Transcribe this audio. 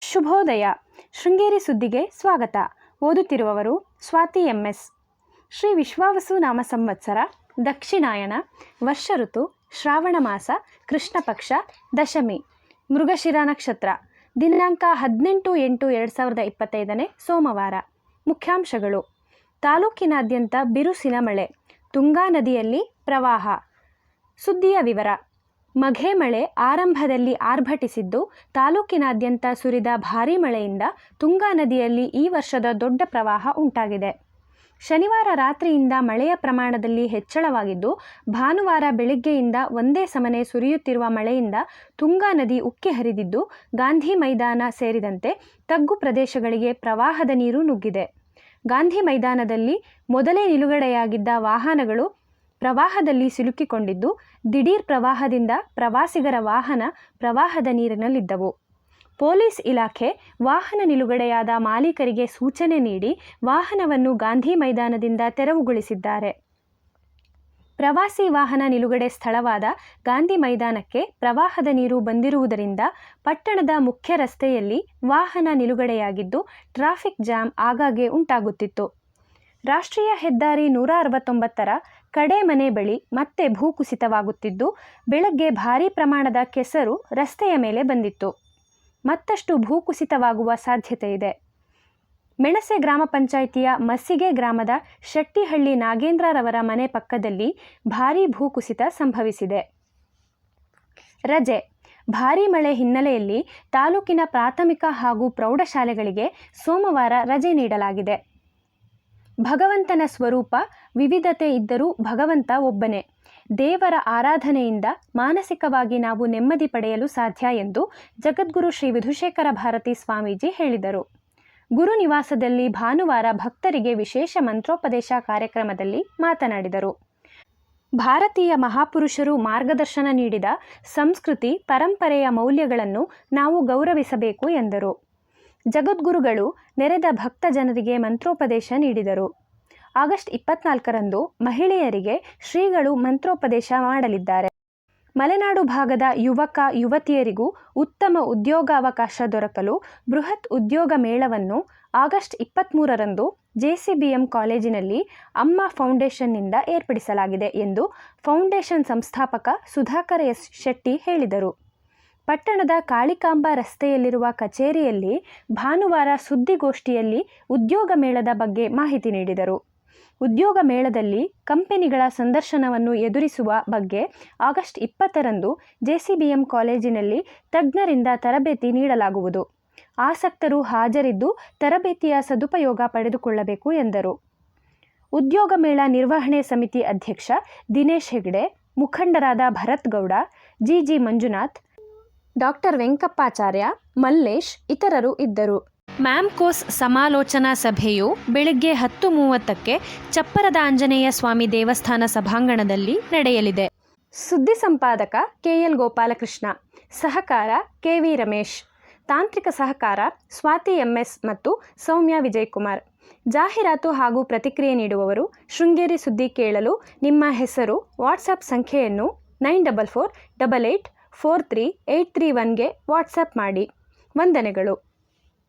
ಶುಭೋದಯ. ಶೃಂಗೇರಿ ಸುದ್ದಿಗೆ ಸ್ವಾಗತ. ಓದುತ್ತಿರುವವರು ಸ್ವಾತಿ MS. ಶ್ರೀ ವಿಶ್ವಾವಸು ನಾಮ ಸಂವತ್ಸರ, ದಕ್ಷಿಣಾಯನ, ವರ್ಷ ಋತು, ಶ್ರಾವಣ ಮಾಸ, ಕೃಷ್ಣ ಪಕ್ಷ, ದಶಮಿ, ಮೃಗಶಿರ ನಕ್ಷತ್ರ. ದಿನಾಂಕ 18/8/2025 ಸೋಮವಾರ. ಮುಖ್ಯಾಂಶಗಳು. ತಾಲೂಕಿನಾದ್ಯಂತ ಬಿರುಸಿನ ಮಳೆ, ತುಂಗಾ ನದಿಯಲ್ಲಿ ಪ್ರವಾಹ. ಸುದ್ದಿಯ ವಿವರ. ಮಘೆ ಮಳೆ ಆರಂಭದಲ್ಲಿ ಆರ್ಭಟಿಸಿದ್ದು, ತಾಲೂಕಿನಾದ್ಯಂತ ಸುರಿದ ಭಾರೀ ಮಳೆಯಿಂದ ತುಂಗಾ ನದಿಯಲ್ಲಿ ಈ ವರ್ಷದ ದೊಡ್ಡ ಪ್ರವಾಹ ಉಂಟಾಗಿದೆ. ಶನಿವಾರ ರಾತ್ರಿಯಿಂದ ಮಳೆಯ ಪ್ರಮಾಣದಲ್ಲಿ ಹೆಚ್ಚಳವಾಗಿದ್ದು, ಭಾನುವಾರ ಬೆಳಗ್ಗೆಯಿಂದ ಒಂದೇ ಸಮನೆ ಸುರಿಯುತ್ತಿರುವ ಮಳೆಯಿಂದ ತುಂಗಾ ನದಿ ಉಕ್ಕಿ ಹರಿದಿದ್ದು, ಗಾಂಧಿ ಮೈದಾನ ಸೇರಿದಂತೆ ತಗ್ಗು ಪ್ರದೇಶಗಳಿಗೆ ಪ್ರವಾಹದ ನೀರು ನುಗ್ಗಿದೆ. ಗಾಂಧಿ ಮೈದಾನದಲ್ಲಿ ಮೊದಲೇ ನಿಲುಗಡೆಯಾಗಿದ್ದ ವಾಹನಗಳು ಪ್ರವಾಹದಲ್ಲಿ ಸಿಲುಕಿಕೊಂಡಿದ್ದು, ದಿಢೀರ್ ಪ್ರವಾಹದಿಂದ ಪ್ರವಾಸಿಗರ ವಾಹನ ಪ್ರವಾಹದ ನೀರಿನಲ್ಲಿದ್ದವು. ಪೊಲೀಸ್ ಇಲಾಖೆ ವಾಹನ ನಿಲುಗಡೆಯಾದ ಮಾಲೀಕರಿಗೆ ಸೂಚನೆ ನೀಡಿ ವಾಹನವನ್ನು ಗಾಂಧಿ ಮೈದಾನದಿಂದ ತೆರವುಗೊಳಿಸಿದ್ದಾರೆ. ಪ್ರವಾಸಿ ವಾಹನ ನಿಲುಗಡೆ ಸ್ಥಳವಾದ ಗಾಂಧಿ ಮೈದಾನಕ್ಕೆ ಪ್ರವಾಹದ ನೀರು ಬಂದಿರುವುದರಿಂದ ಪಟ್ಟಣದ ಮುಖ್ಯ ರಸ್ತೆಯಲ್ಲಿ ವಾಹನ ನಿಲುಗಡೆಯಾಗಿದ್ದು, ಟ್ರಾಫಿಕ್ ಜಾಮ್ ಆಗಾಗ್ಗೆ ಉಂಟಾಗುತ್ತಿತ್ತು. ರಾಷ್ಟ್ರೀಯ ಹೆದ್ದಾರಿ 169ರ ಕಡೇಮನೆ ಬಳಿ ಮತ್ತೆ ಭೂಕುಸಿತವಾಗುತ್ತಿದ್ದು, ಬೆಳಗ್ಗೆ ಭಾರೀ ಪ್ರಮಾಣದ ಕೆಸರು ರಸ್ತೆಯ ಮೇಲೆ ಬಂದಿತ್ತು. ಮತ್ತಷ್ಟು ಭೂಕುಸಿತವಾಗುವ ಸಾಧ್ಯತೆ ಇದೆ. ಮೆಣಸೆ ಗ್ರಾಮ ಪಂಚಾಯಿತಿಯ ಮಸ್ಸಿಗೆ ಗ್ರಾಮದ ಶೆಟ್ಟಿಹಳ್ಳಿ ನಾಗೇಂದ್ರರವರ ಮನೆ ಪಕ್ಕದಲ್ಲಿ ಭಾರೀ ಭೂಕುಸಿತ ಸಂಭವಿಸಿದೆ. ರಜೆ. ಭಾರೀ ಮಳೆ ಹಿನ್ನೆಲೆಯಲ್ಲಿ ತಾಲೂಕಿನ ಪ್ರಾಥಮಿಕ ಹಾಗೂ ಪ್ರೌಢಶಾಲೆಗಳಿಗೆ ಸೋಮವಾರ ರಜೆ ನೀಡಲಾಗಿದೆ. ಭಗವಂತನ ಸ್ವರೂಪ ವಿವಿಧತೆ ಇದ್ದರೂ ಭಗವಂತ ಒಬ್ಬನೇ. ದೇವರ ಆರಾಧನೆಯಿಂದ ಮಾನಸಿಕವಾಗಿ ನಾವು ನೆಮ್ಮದಿ ಪಡೆಯಲು ಸಾಧ್ಯ ಎಂದು ಜಗದ್ಗುರು ಶ್ರೀ ವಿಧುಶೇಖರ ಭಾರತಿ ಸ್ವಾಮೀಜಿ ಹೇಳಿದರು. ಗುರು ನಿವಾಸದಲ್ಲಿ ಭಾನುವಾರ ಭಕ್ತರಿಗೆ ವಿಶೇಷ ಮಂತ್ರೋಪದೇಶ ಕಾರ್ಯಕ್ರಮದಲ್ಲಿ ಮಾತನಾಡಿದರು. ಭಾರತೀಯ ಮಹಾಪುರುಷರು ಮಾರ್ಗದರ್ಶನ ನೀಡಿದ ಸಂಸ್ಕೃತಿ ಪರಂಪರೆಯ ಮೌಲ್ಯಗಳನ್ನು ನಾವು ಗೌರವಿಸಬೇಕು ಎಂದರು. ಜಗದ್ಗುರುಗಳು ನೆರೆದ ಭಕ್ತ ಜನರಿಗೆ ಮಂತ್ರೋಪದೇಶ ನೀಡಿದರು. ಆಗಸ್ಟ್ 24ರಂದು ಮಹಿಳೆಯರಿಗೆ ಶ್ರೀಗಳು ಮಂತ್ರೋಪದೇಶ ಮಾಡಲಿದ್ದಾರೆ. ಮಲೆನಾಡು ಭಾಗದ ಯುವಕ ಯುವತಿಯರಿಗೂ ಉತ್ತಮ ಉದ್ಯೋಗಾವಕಾಶ ದೊರಕಲು ಬೃಹತ್ ಉದ್ಯೋಗ ಮೇಳವನ್ನು ಆಗಸ್ಟ್ 23ರಂದು JCBM ಕಾಲೇಜಿನಲ್ಲಿ ಅಮ್ಮ ಫೌಂಡೇಶನ್ನಿಂದ ಏರ್ಪಡಿಸಲಾಗಿದೆ ಎಂದು ಫೌಂಡೇಶನ್ ಸಂಸ್ಥಾಪಕ ಸುಧಾಕರ S. ಶೆಟ್ಟಿ ಹೇಳಿದರು. ಪಟ್ಟಣದ ಕಾಳಿಕಾಂಬ ರಸ್ತೆಯಲ್ಲಿರುವ ಕಚೇರಿಯಲ್ಲಿ ಭಾನುವಾರ ಸುದ್ದಿಗೋಷ್ಠಿಯಲ್ಲಿ ಉದ್ಯೋಗ ಮೇಳದ ಬಗ್ಗೆ ಮಾಹಿತಿ ನೀಡಿದರು. ಉದ್ಯೋಗ ಮೇಳದಲ್ಲಿ ಕಂಪನಿಗಳ ಸಂದರ್ಶನವನ್ನು ಎದುರಿಸುವ ಬಗ್ಗೆ ಆಗಸ್ಟ್ 20ರಂದು JCBM ಕಾಲೇಜಿನಲ್ಲಿ ತಜ್ಞರಿಂದ ತರಬೇತಿ ನೀಡಲಾಗುವುದು. ಆಸಕ್ತರು ಹಾಜರಿದ್ದು ತರಬೇತಿಯ ಸದುಪಯೋಗ ಪಡೆದುಕೊಳ್ಳಬೇಕು ಎಂದರು. ಉದ್ಯೋಗ ಮೇಳ ನಿರ್ವಹಣೆ ಸಮಿತಿ ಅಧ್ಯಕ್ಷ ದಿನೇಶ್ ಹೆಗ್ಡೆ, ಮುಖಂಡರಾದ ಭರತ್ ಗೌಡ, GG ಮಂಜುನಾಥ್, ಡಾಕ್ಟರ್ ವೆಂಕಪ್ಪಾಚಾರ್ಯ, ಮಲ್ಲೇಶ್ ಇತರರು ಇದ್ದರು. ಮ್ಯಾಮ್ಕೋಸ್ ಸಮಾಲೋಚನಾ ಸಭೆಯು ಬೆಳಗ್ಗೆ 10:30ಕ್ಕೆ ಚಪ್ಪರದ ಆಂಜನೇಯ ಸ್ವಾಮಿ ದೇವಸ್ಥಾನ ಸಭಾಂಗಣದಲ್ಲಿ ನಡೆಯಲಿದೆ. ಸುದ್ದಿ ಸಂಪಾದಕ KL ಗೋಪಾಲಕೃಷ್ಣ, ಸಹಕಾರ KV ರಮೇಶ್, ತಾಂತ್ರಿಕ ಸಹಕಾರ ಸ್ವಾತಿ MS ಮತ್ತು ಸೌಮ್ಯ ವಿಜಯಕುಮಾರ್. ಜಾಹೀರಾತು ಹಾಗೂ ಪ್ರತಿಕ್ರಿಯೆ ನೀಡುವವರು ಶೃಂಗೇರಿ ಸುದ್ದಿ ಕೇಳಲು ನಿಮ್ಮ ಹೆಸರು, ವಾಟ್ಸಪ್ ಸಂಖ್ಯೆಯನ್ನು 9448843831ಗೆ ವಾಟ್ಸಪ್ ಮಾಡಿ. ವಂದನೆಗಳು.